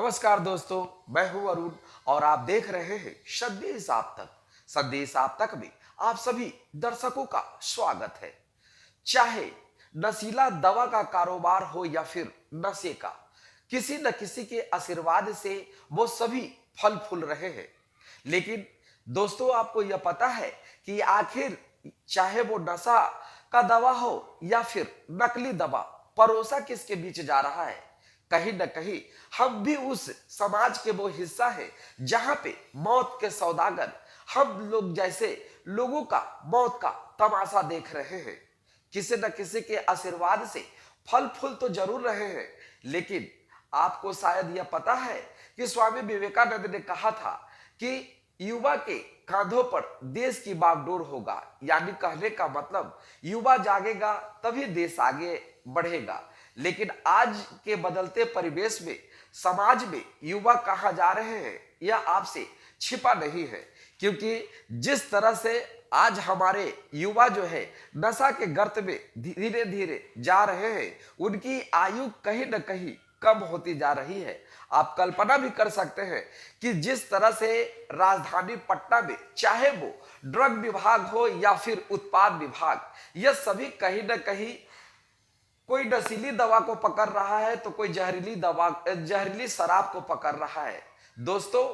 नमस्कार दोस्तों, मैं हूं अरुण और आप देख रहे हैं संदेश आप तक। संदेश आप तक में आप सभी दर्शकों का स्वागत है। चाहे नशीला दवा का कारोबार हो या फिर नशे का, किसी न किसी के आशीर्वाद से वो सभी फल फूल रहे हैं। लेकिन दोस्तों, आपको यह पता है कि आखिर चाहे वो नशा का दवा हो या फिर नकली दवा, परोसा किसके बीच जा रहा है? कहीं न कहीं हम भी उस समाज के वो हिस्सा है जहां पे मौत के सौदागर हम लोग जैसे लोगों का मौत का तमाशा देख रहे हैं। किसी न किसी के आशीर्वाद से फल फूल तो जरूर रहे हैं, लेकिन आपको शायद यह पता है कि स्वामी विवेकानंद ने कहा था कि युवा के कांधों पर देश की बागडोर होगा। यानी कहने का मतलब, युवा जागेगा तभी देश आगे बढ़ेगा। लेकिन आज के बदलते परिवेश में, समाज में युवा कहां जा रहे हैं यह आपसे छिपा नहीं है, क्योंकि जिस तरह से आज हमारे युवा जो है नशा के गर्त में धीरे धीरे जा रहे हैं, उनकी आयु कहीं न कहीं कम होती जा रही है। आप कल्पना भी कर सकते हैं कि जिस तरह से राजधानी पटना में चाहे वो ड्रग विभाग हो या फिर उत्पाद विभाग, यह सभी कहीं न कहीं कोई नशीली दवा को पकड़ रहा है तो कोई जहरीली शराब को पकड़ रहा है। दोस्तों,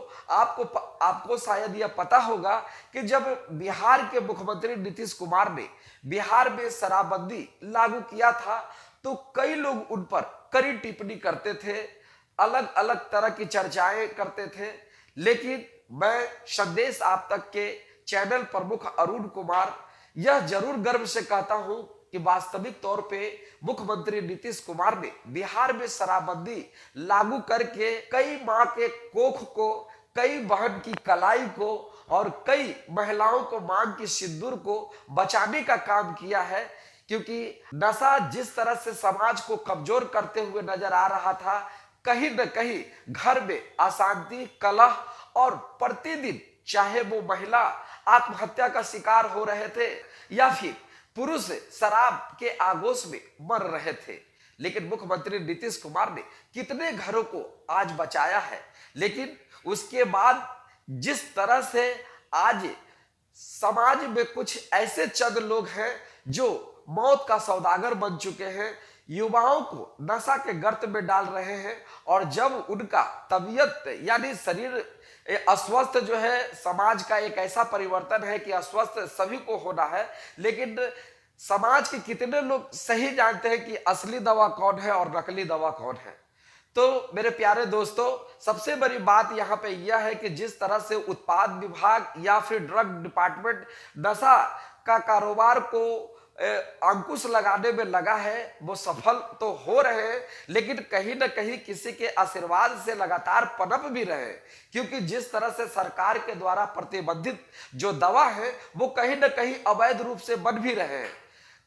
आपको शायद यह पता होगा कि जब बिहार के मुख्यमंत्री नीतीश कुमार ने बिहार में शराबबंदी लागू किया था, तो कई लोग उन पर कड़ी टिप्पणी करते थे, अलग अलग तरह की चर्चाएं करते थे। लेकिन मैं संदेश आप तक के चैनल प्रमुख अरुण कुमार यह जरूर गर्व से कहता हूं कि वास्तविक तौर पे मुख्यमंत्री नीतीश कुमार ने बिहार में शराबबंदी लागू करके कई मां के कोख को, कई बहन की कलाई को और कई महिलाओं को मांग की सिंदूर को बचाने का काम किया है। क्योंकि नशा जिस तरह से समाज को कमजोर करते हुए नजर आ रहा था, कहीं न कहीं घर में अशांति, कलह और प्रतिदिन चाहे वो महिला आत्महत्या का शिकार हो रहे थे या फिर पुरुष शराब के आगोश में मर रहे थे। लेकिन मुख्यमंत्री नीतीश कुमार ने कितने घरों को आज बचाया है। लेकिन उसके बाद जिस तरह से आज समाज में कुछ ऐसे चंद लोग हैं जो मौत का सौदागर बन चुके हैं, युवाओं को नशा के गर्त में डाल रहे हैं, और जब उनका तबीयत यानी शरीर अस्वस्थ जो है, समाज का एक ऐसा परिवर्तन है कि अस्वस्थ सभी को होना है, लेकिन समाज के कितने लोग सही जानते हैं कि असली दवा कौन है और नकली दवा कौन है। तो मेरे प्यारे दोस्तों, सबसे बड़ी बात यहाँ पे यह है कि जिस तरह से उत्पाद विभाग या फिर ड्रग डिपार्टमेंट नशा का कारोबार को अंकुश लगाने में लगा है, वो सफल तो हो रहे हैं, लेकिन कहीं न कहीं किसी के आशीर्वाद से लगातार पनप भी रहे हैं। क्योंकि जिस तरह से सरकार के द्वारा प्रतिबंधित जो दवा है वो कहीं न कहीं अवैध रूप से बन भी रहे हैं।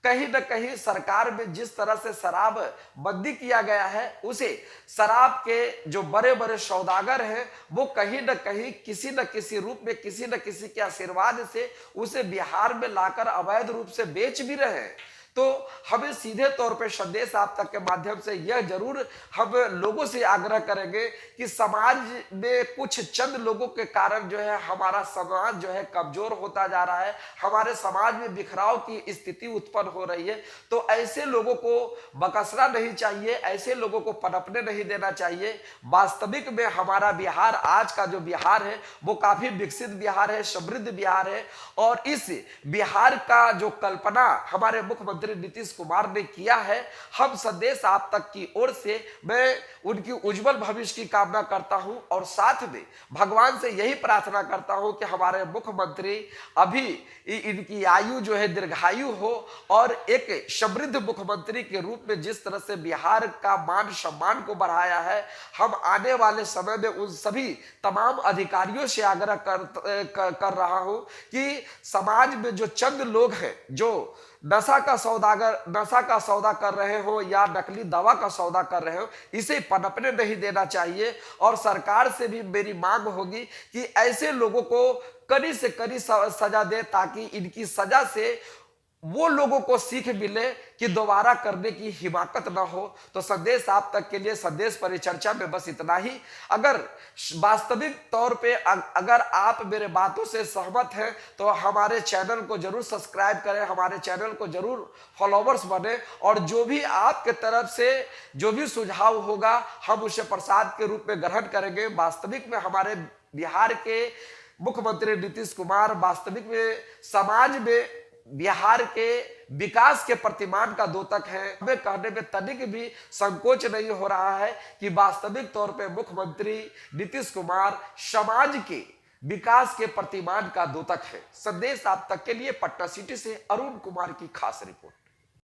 कहीं न कहीं सरकार में जिस तरह से शराब बंदी किया गया है, उसे शराब के जो बड़े बड़े सौदागर हैं वो कहीं न कहीं किसी न किसी रूप में, किसी न किसी के आशीर्वाद से उसे बिहार में लाकर अवैध रूप से बेच भी रहे हैं। तो हमें सीधे तौर पे संदेश आप तक के माध्यम से यह जरूर हम लोगों से आग्रह करेंगे कि समाज में कुछ चंद लोगों के कारण जो है हमारा समाज जो है कमजोर होता जा रहा है, हमारे समाज में बिखराव की स्थिति उत्पन्न हो रही है। तो ऐसे लोगों को बकसना नहीं चाहिए, ऐसे लोगों को पनपने नहीं देना चाहिए। वास्तविक में हमारा बिहार, आज का जो बिहार है वो काफी विकसित बिहार है, समृद्ध बिहार है, और इस बिहार का जो कल्पना हमारे मुख्यमंत्री नीतीश कुमार ने किया है, हम संदेश आप तक की ओर से मैं उनकी उज्जवल भविष्य की कामना करता हूं, और साथ में भगवान से यही प्रार्थना करता हूं कि हमारे मुख्यमंत्री अभी इनकी आयु जो है दीर्घायु हो, और एक समृद्ध मुख्यमंत्री के रूप में जिस तरह से बिहार का मान सम्मान को बढ़ाया है, हम आने वाले समय में उन सभी तमाम अधिकारियों से आग्रह कर रहा हूं कि समाज में जो चंद लोग हैं जो नशा का सौदा कर रहे हो या नकली दवा का सौदा कर रहे हो, इसे पनपने नहीं देना चाहिए। और सरकार से भी मेरी मांग होगी कि ऐसे लोगों को कड़ी से कड़ी सजा दे, ताकि इनकी सजा से वो लोगों को सीख मिले कि दोबारा करने की हिमाकत ना हो। तो संदेश आप तक के लिए संदेश परिचर्चा में बस इतना ही। अगर वास्तविक तौर पे अगर आप मेरे बातों से सहमत हैं तो हमारे चैनल को जरूर सब्सक्राइब करें, हमारे चैनल को जरूर फॉलोवर्स बने, और जो भी आपके तरफ से जो भी सुझाव होगा हम उसे प्रसाद के रूप में ग्रहण करेंगे। वास्तविक में हमारे बिहार के मुख्यमंत्री नीतीश कुमार वास्तविक में समाज में बिहार के विकास के प्रतिमान का द्योतक है। हमें कहने में तनिक भी संकोच नहीं हो रहा है कि वास्तविक तौर पे मुख्यमंत्री नीतीश कुमार समाज के विकास के प्रतिमान का द्योतक है। संदेश आप तक के लिए पटना सिटी से अरुण कुमार की खास रिपोर्ट।